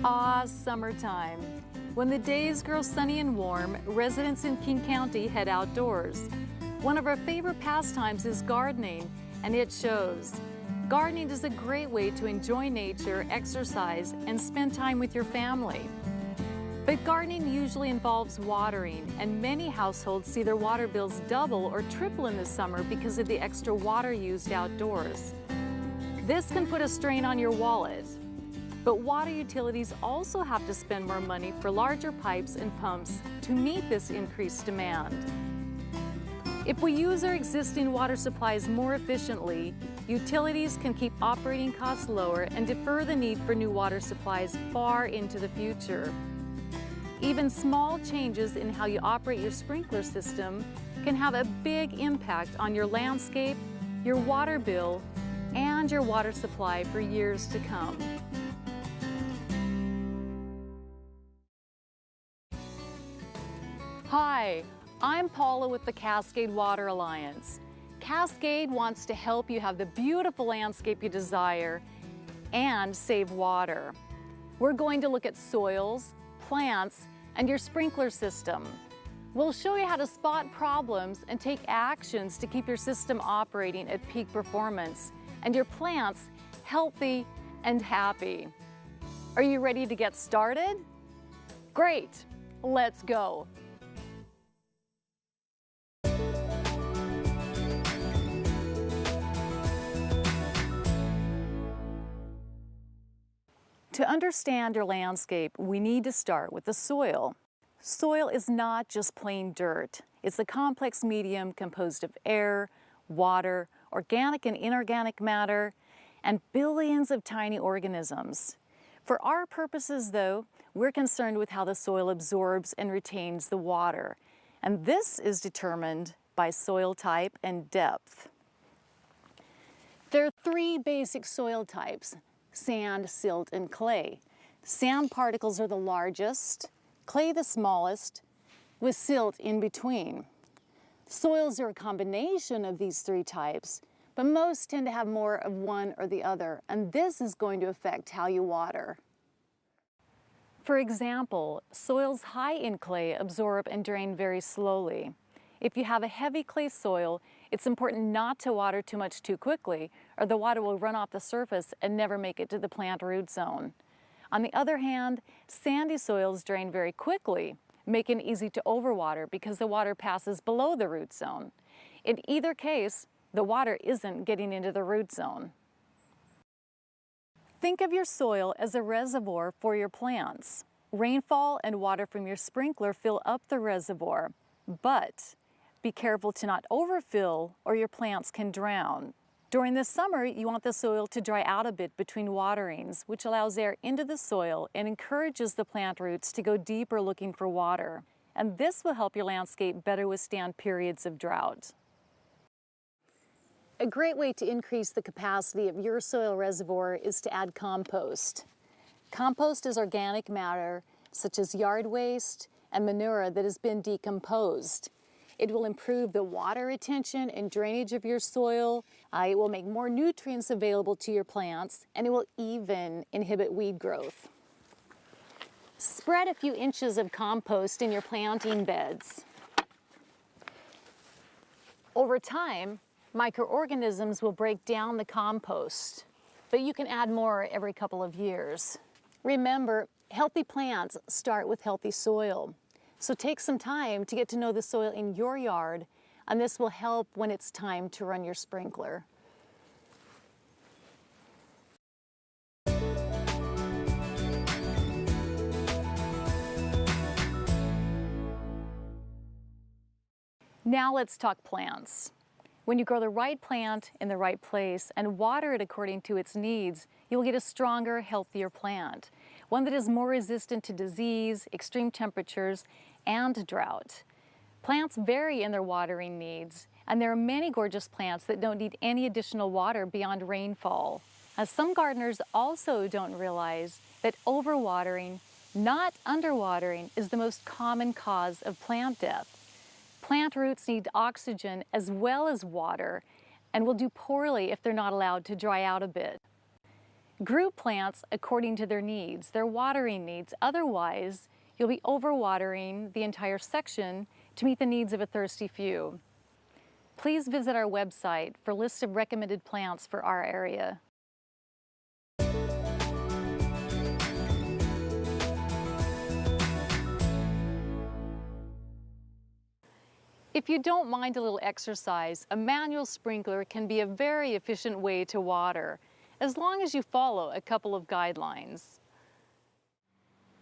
Ah, summertime. When the days grow sunny and warm, residents in King County head outdoors. One of our favorite pastimes is gardening, and it shows. Gardening is a great way to enjoy nature, exercise, and spend time with your family. But gardening usually involves watering, and many households see their water bills double or triple in the summer because of the extra water used outdoors. This can put a strain on your wallet. But water utilities also have to spend more money for larger pipes and pumps to meet this increased demand. If we use our existing water supplies more efficiently, utilities can keep operating costs lower and defer the need for new water supplies far into the future. Even small changes in how you operate your sprinkler system can have a big impact on your landscape, your water bill, and your water supply for years to come. Hi, I'm Paula with the Cascade Water Alliance. Cascade wants to help you have the beautiful landscape you desire and save water. We're going to look at soils, plants, and your sprinkler system. We'll show you how to spot problems and take actions to keep your system operating at peak performance and your plants healthy and happy. Are you ready to get started? Great, let's go. To understand your landscape, we need to start with the soil. Soil is not just plain dirt. It's a complex medium composed of air, water, organic and inorganic matter, and billions of tiny organisms. For our purposes, though, we're concerned with how the soil absorbs and retains the water, and this is determined by soil type and depth. There are three basic soil types: sand, silt, and clay. Sand particles are the largest, clay the smallest, with silt in between. Soils are a combination of these three types, but most tend to have more of one or the other, and this is going to affect how you water. For example, soils high in clay absorb and drain very slowly. If you have a heavy clay soil, it's important not to water too much too quickly, or the water will run off the surface and never make it to the plant root zone. On the other hand, sandy soils drain very quickly, making it easy to overwater because the water passes below the root zone. In either case, the water isn't getting into the root zone. Think of your soil as a reservoir for your plants. Rainfall and water from your sprinkler fill up the reservoir, but be careful to not overfill or your plants can drown. During the summer, you want the soil to dry out a bit between waterings, which allows air into the soil and encourages the plant roots to go deeper looking for water. And this will help your landscape better withstand periods of drought. A great way to increase the capacity of your soil reservoir is to add compost. Compost is organic matter, such as yard waste and manure that has been decomposed. It will improve the water retention and drainage of your soil. It will make more nutrients available to your plants, and it will even inhibit weed growth. Spread a few inches of compost in your planting beds. Over time, microorganisms will break down the compost, but you can add more every couple of years. Remember, healthy plants start with healthy soil. So take some time to get to know the soil in your yard, and this will help when it's time to run your sprinkler. Now let's talk plants. When you grow the right plant in the right place and water it according to its needs, you'll get a stronger, healthier plant, one that is more resistant to disease, extreme temperatures, and drought. Plants vary in their watering needs, and there are many gorgeous plants that don't need any additional water beyond rainfall. As some gardeners also don't realize that overwatering, not underwatering, is the most common cause of plant death. Plant roots need oxygen as well as water and will do poorly if they're not allowed to dry out a bit. Group plants according to their needs, their watering needs. Otherwise, you'll be overwatering the entire section to meet the needs of a thirsty few. Please visit our website for a list of recommended plants for our area. If you don't mind a little exercise, a manual sprinkler can be a very efficient way to water, as long as you follow a couple of guidelines.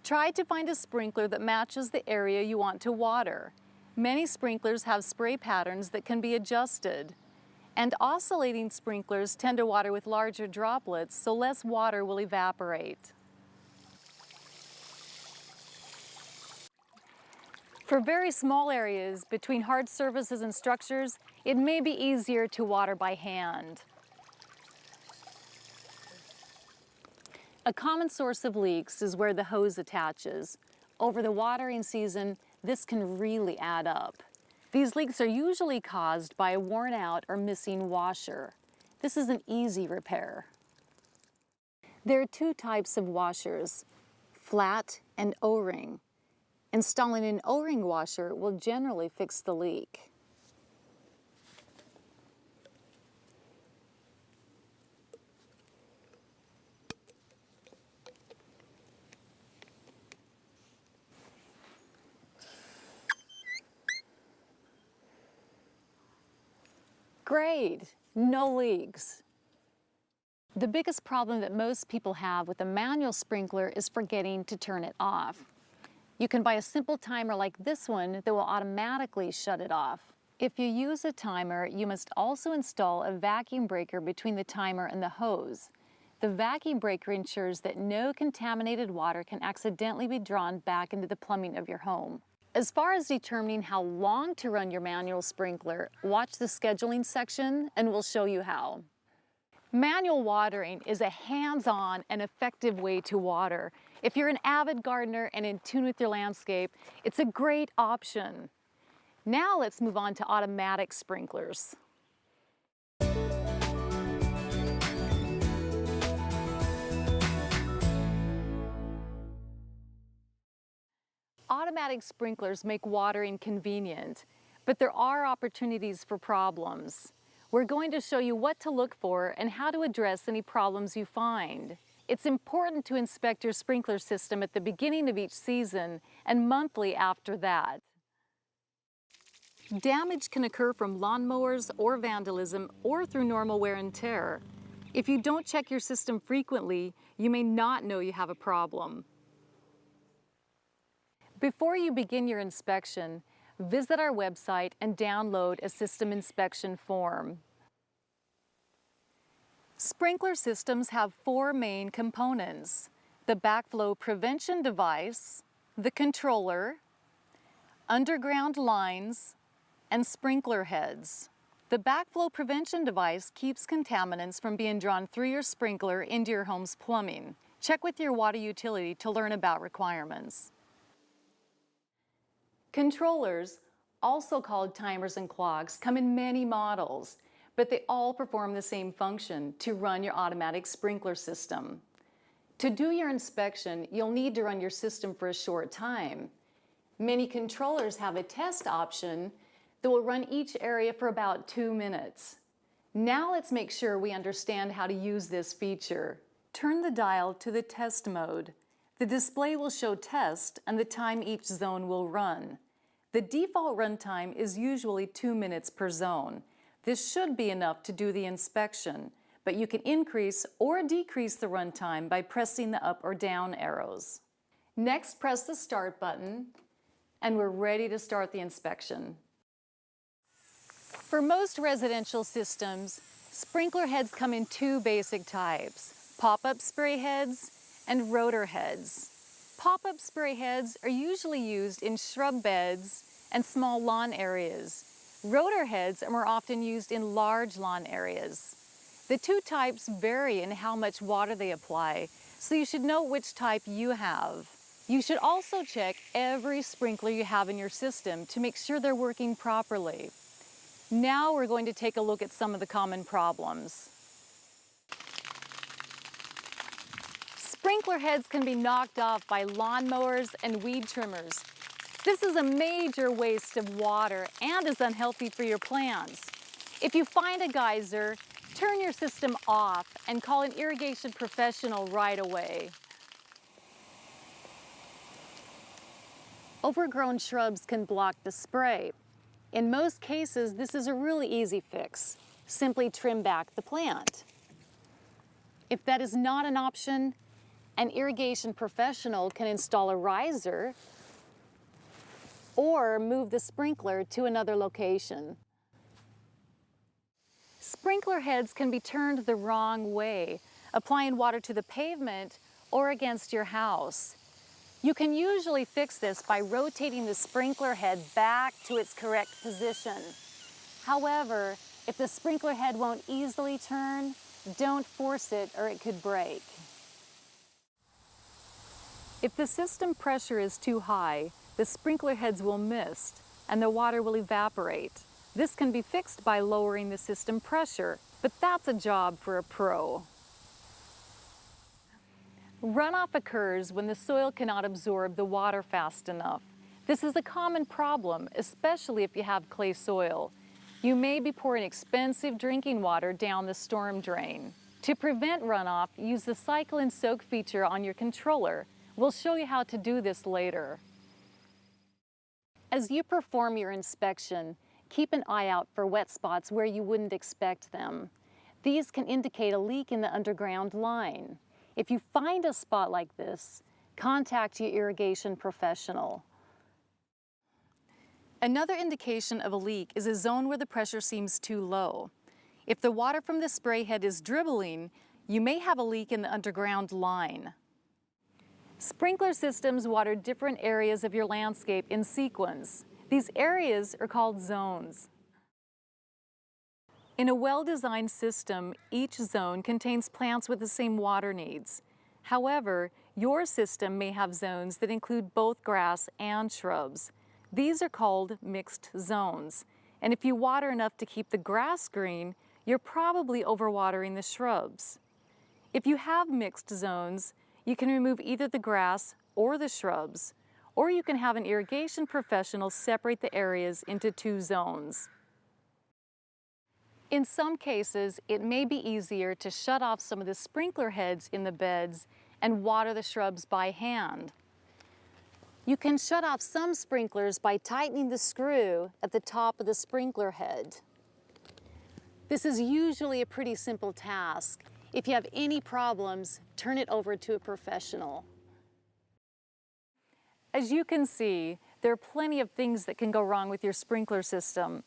Try to find a sprinkler that matches the area you want to water. Many sprinklers have spray patterns that can be adjusted. And oscillating sprinklers tend to water with larger droplets, so less water will evaporate. For very small areas between hard surfaces and structures, it may be easier to water by hand. A common source of leaks is where the hose attaches. Over the watering season, this can really add up. These leaks are usually caused by a worn out or missing washer. This is an easy repair. There are two types of washers, flat and O-ring. Installing an O-ring washer will generally fix the leak. Great, no leaks. The biggest problem that most people have with a manual sprinkler is forgetting to turn it off. You can buy a simple timer like this one that will automatically shut it off. If you use a timer, you must also install a vacuum breaker between the timer and the hose. The vacuum breaker ensures that no contaminated water can accidentally be drawn back into the plumbing of your home. As far as determining how long to run your manual sprinkler, watch the scheduling section and we'll show you how. Manual watering is a hands-on and effective way to water. If you're an avid gardener and in tune with your landscape, it's a great option. Now let's move on to automatic sprinklers. Automatic sprinklers make watering convenient, but there are opportunities for problems. We're going to show you what to look for and how to address any problems you find. It's important to inspect your sprinkler system at the beginning of each season and monthly after that. Damage can occur from lawnmowers or vandalism or through normal wear and tear. If you don't check your system frequently, you may not know you have a problem. Before you begin your inspection, visit our website and download a system inspection form. Sprinkler systems have four main components: the backflow prevention device, the controller, underground lines, and sprinkler heads. The backflow prevention device keeps contaminants from being drawn through your sprinkler into your home's plumbing. Check with your water utility to learn about requirements. Controllers, also called timers and clocks, come in many models, but they all perform the same function: to run your automatic sprinkler system. To do your inspection, you'll need to run your system for a short time. Many controllers have a test option that will run each area for about 2 minutes. Now let's make sure we understand how to use this feature. Turn the dial to the test mode. The display will show test and the time each zone will run. The default runtime is usually 2 minutes per zone. This should be enough to do the inspection, but you can increase or decrease the runtime by pressing the up or down arrows. Next, press the start button, and we're ready to start the inspection. For most residential systems, sprinkler heads come in two basic types: pop-up spray heads and rotor heads. Pop-up spray heads are usually used in shrub beds and small lawn areas. Rotor heads are more often used in large lawn areas. The two types vary in how much water they apply, so you should know which type you have. You should also check every sprinkler you have in your system to make sure they're working properly. Now we're going to take a look at some of the common problems. Sprinkler heads can be knocked off by lawnmowers and weed trimmers. This is a major waste of water and is unhealthy for your plants. If you find a geyser, turn your system off and call an irrigation professional right away. Overgrown shrubs can block the spray. In most cases, this is a really easy fix. Simply trim back the plant. If that is not an option, an irrigation professional can install a riser or move the sprinkler to another location. Sprinkler heads can be turned the wrong way, applying water to the pavement or against your house. You can usually fix this by rotating the sprinkler head back to its correct position. However, if the sprinkler head won't easily turn, don't force it or it could break. If the system pressure is too high, the sprinkler heads will mist and the water will evaporate. This can be fixed by lowering the system pressure, but that's a job for a pro. Runoff occurs when the soil cannot absorb the water fast enough. This is a common problem, especially if you have clay soil. You may be pouring expensive drinking water down the storm drain. To prevent runoff, use the Cycle and Soak feature on your controller. We'll show you how to do this later. As you perform your inspection, keep an eye out for wet spots where you wouldn't expect them. These can indicate a leak in the underground line. If you find a spot like this, contact your irrigation professional. Another indication of a leak is a zone where the pressure seems too low. If the water from the spray head is dribbling, you may have a leak in the underground line. Sprinkler systems water different areas of your landscape in sequence. These areas are called zones. In a well-designed system, each zone contains plants with the same water needs. However, your system may have zones that include both grass and shrubs. These are called mixed zones. And if you water enough to keep the grass green, you're probably overwatering the shrubs. If you have mixed zones, you can remove either the grass or the shrubs, or you can have an irrigation professional separate the areas into two zones. In some cases, it may be easier to shut off some of the sprinkler heads in the beds and water the shrubs by hand. You can shut off some sprinklers by tightening the screw at the top of the sprinkler head. This is usually a pretty simple task. If you have any problems, turn it over to a professional. As you can see, there are plenty of things that can go wrong with your sprinkler system.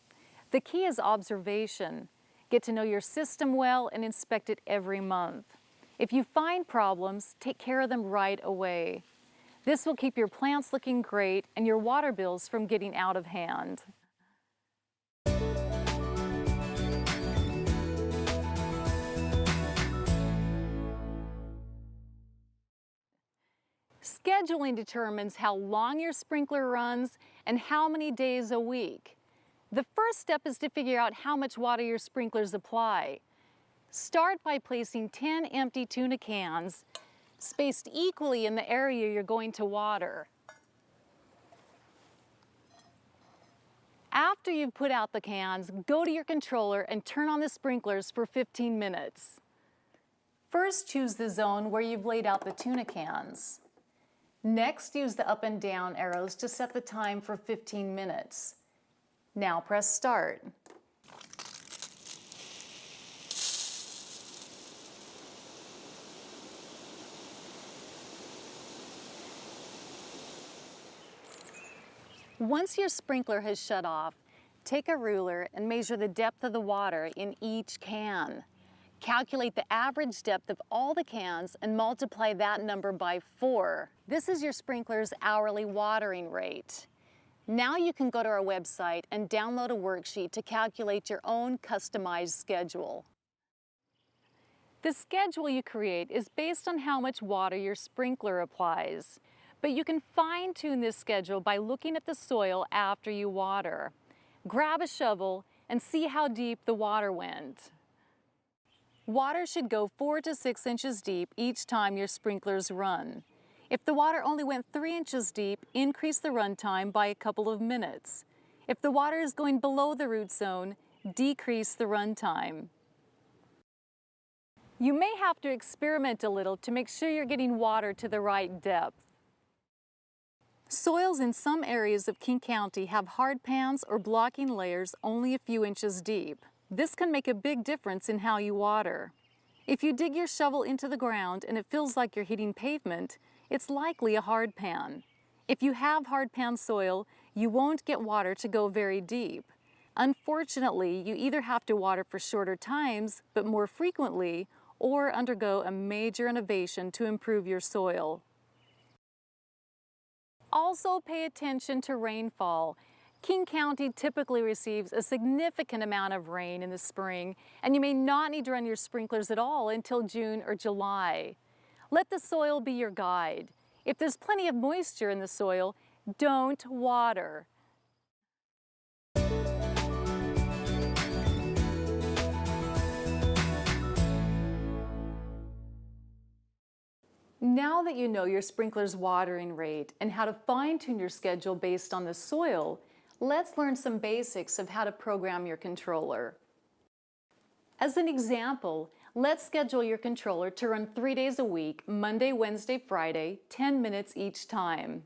The key is observation. Get to know your system well and inspect it every month. If you find problems, take care of them right away. This will keep your plants looking great and your water bills from getting out of hand. Scheduling determines how long your sprinkler runs and how many days a week. The first step is to figure out how much water your sprinklers apply. Start by placing 10 empty tuna cans, spaced equally in the area you're going to water. After you've put out the cans, go to your controller and turn on the sprinklers for 15 minutes. First, choose the zone where you've laid out the tuna cans. Next, use the up and down arrows to set the time for 15 minutes. Now press start. Once your sprinkler has shut off, take a ruler and measure the depth of the water in each can. Calculate the average depth of all the cans and multiply that number by 4. This is your sprinkler's hourly watering rate. Now you can go to our website and download a worksheet to calculate your own customized schedule. The schedule you create is based on how much water your sprinkler applies, but you can fine-tune this schedule by looking at the soil after you water. Grab a shovel and see how deep the water went. Water should go 4 to 6 inches deep each time your sprinklers run. If the water only went 3 inches deep, increase the run time by a couple of minutes. If the water is going below the root zone, decrease the run time. You may have to experiment a little to make sure you're getting water to the right depth. Soils in some areas of King County have hard pans or blocking layers only a few inches deep. This can make a big difference in how you water. If you dig your shovel into the ground and it feels like you're hitting pavement, it's likely a hard pan. If you have hard pan soil, you won't get water to go very deep. Unfortunately, you either have to water for shorter times, but more frequently, or undergo a major innovation to improve your soil. Also pay attention to rainfall. King County typically receives a significant amount of rain in the spring, and you may not need to run your sprinklers at all until June or July. Let the soil be your guide. If there's plenty of moisture in the soil, don't water. Now that you know your sprinkler's watering rate and how to fine-tune your schedule based on the soil, let's learn some basics of how to program your controller. As an example, let's schedule your controller to run 3 days a week, Monday, Wednesday, Friday, 10 minutes each time.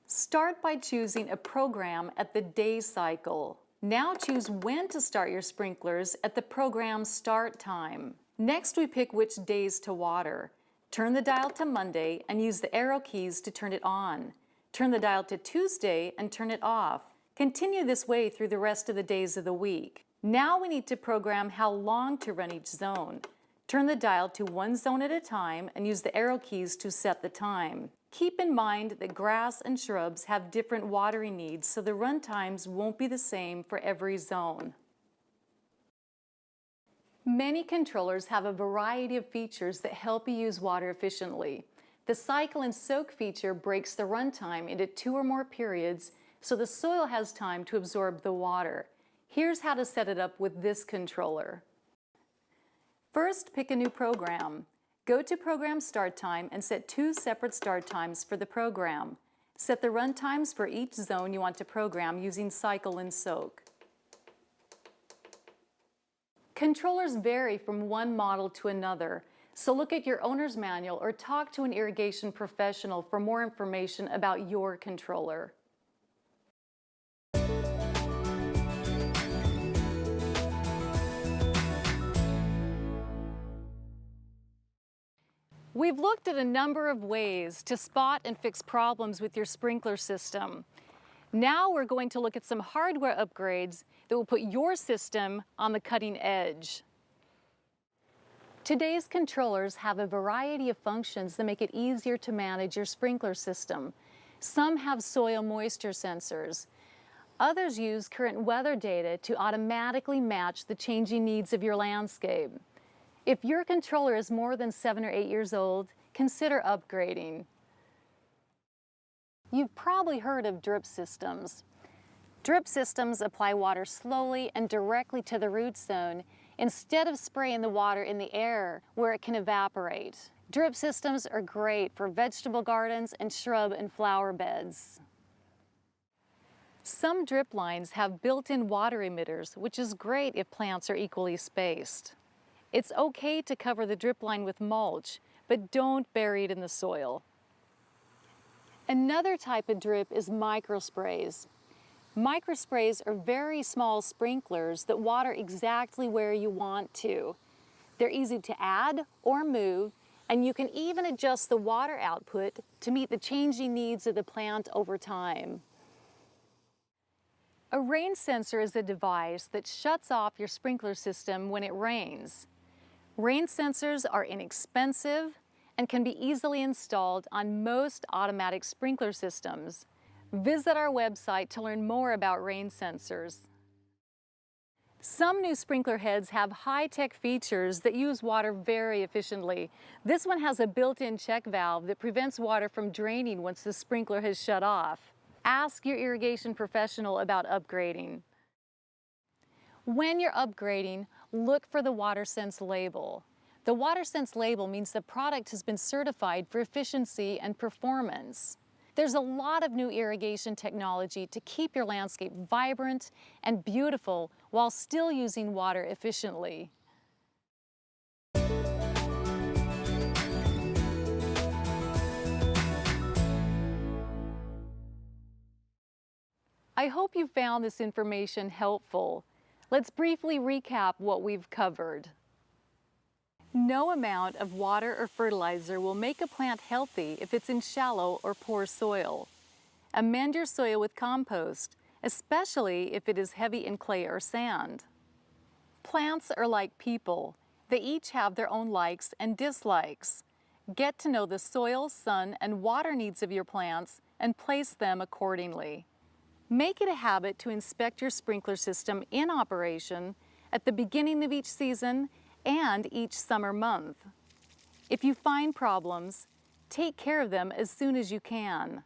Start by choosing a program at the day cycle. Now choose when to start your sprinklers at the program start time. Next, we pick which days to water. Turn the dial to Monday and use the arrow keys to turn it on. Turn the dial to Tuesday and turn it off. Continue this way through the rest of the days of the week. Now we need to program how long to run each zone. Turn the dial to one zone at a time and use the arrow keys to set the time. Keep in mind that grass and shrubs have different watering needs, so the run times won't be the same for every zone. Many controllers have a variety of features that help you use water efficiently. The cycle and soak feature breaks the runtime into 2 or more periods so the soil has time to absorb the water. Here's how to set it up with this controller. First, pick a new program. Go to Program Start Time and set 2 separate start times for the program. Set the run times for each zone you want to program using cycle and soak. Controllers vary from one model to another, so look at your owner's manual or talk to an irrigation professional for more information about your controller. We've looked at a number of ways to spot and fix problems with your sprinkler system. Now we're going to look at some hardware upgrades that will put your system on the cutting edge. Today's controllers have a variety of functions that make it easier to manage your sprinkler system. Some have soil moisture sensors. Others use current weather data to automatically match the changing needs of your landscape. If your controller is more than 7 or 8 years old, consider upgrading. You've probably heard of drip systems. Drip systems apply water slowly and directly to the root zone instead of spraying the water in the air where it can evaporate. Drip systems are great for vegetable gardens and shrub and flower beds. Some drip lines have built-in water emitters, which is great if plants are equally spaced. It's okay to cover the drip line with mulch, but don't bury it in the soil. Another type of drip is microsprays. Microsprays are very small sprinklers that water exactly where you want to. They're easy to add or move, and you can even adjust the water output to meet the changing needs of the plant over time. A rain sensor is a device that shuts off your sprinkler system when it rains. Rain sensors are inexpensive and can be easily installed on most automatic sprinkler systems. Visit our website to learn more about rain sensors. Some new sprinkler heads have high-tech features that use water very efficiently. This one has a built-in check valve that prevents water from draining once the sprinkler has shut off. Ask your irrigation professional about upgrading. When you're upgrading, look for the WaterSense label. The WaterSense label means the product has been certified for efficiency and performance. There's a lot of new irrigation technology to keep your landscape vibrant and beautiful while still using water efficiently. I hope you found this information helpful. Let's briefly recap what we've covered. No amount of water or fertilizer will make a plant healthy if it's in shallow or poor soil. Amend your soil with compost, especially if it is heavy in clay or sand. Plants are like people. They each have their own likes and dislikes. Get to know the soil, sun, and water needs of your plants and place them accordingly. Make it a habit to inspect your sprinkler system in operation at the beginning of each season and each summer month. If you find problems, take care of them as soon as you can.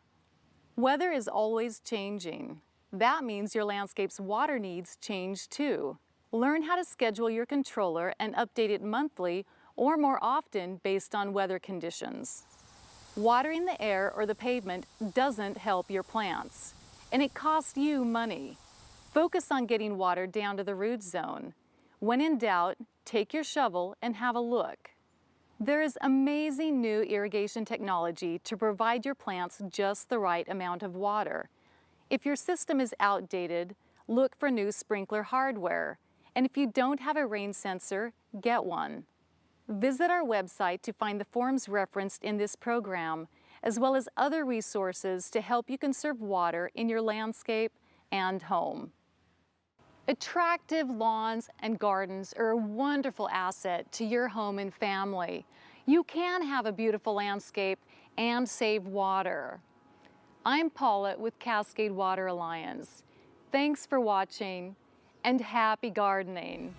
Weather is always changing. That means your landscape's water needs change too. Learn how to schedule your controller and update it monthly or more often based on weather conditions. Watering the air or the pavement doesn't help your plants, and it costs you money. Focus on getting water down to the root zone. When in doubt, take your shovel and have a look. There is amazing new irrigation technology to provide your plants just the right amount of water. If your system is outdated, look for new sprinkler hardware. And if you don't have a rain sensor, get one. Visit our website to find the forms referenced in this program, as well as other resources to help you conserve water in your landscape and home. Attractive lawns and gardens are a wonderful asset to your home and family. You can have a beautiful landscape and save water. I'm Paula with Cascade Water Alliance. Thanks for watching and happy gardening.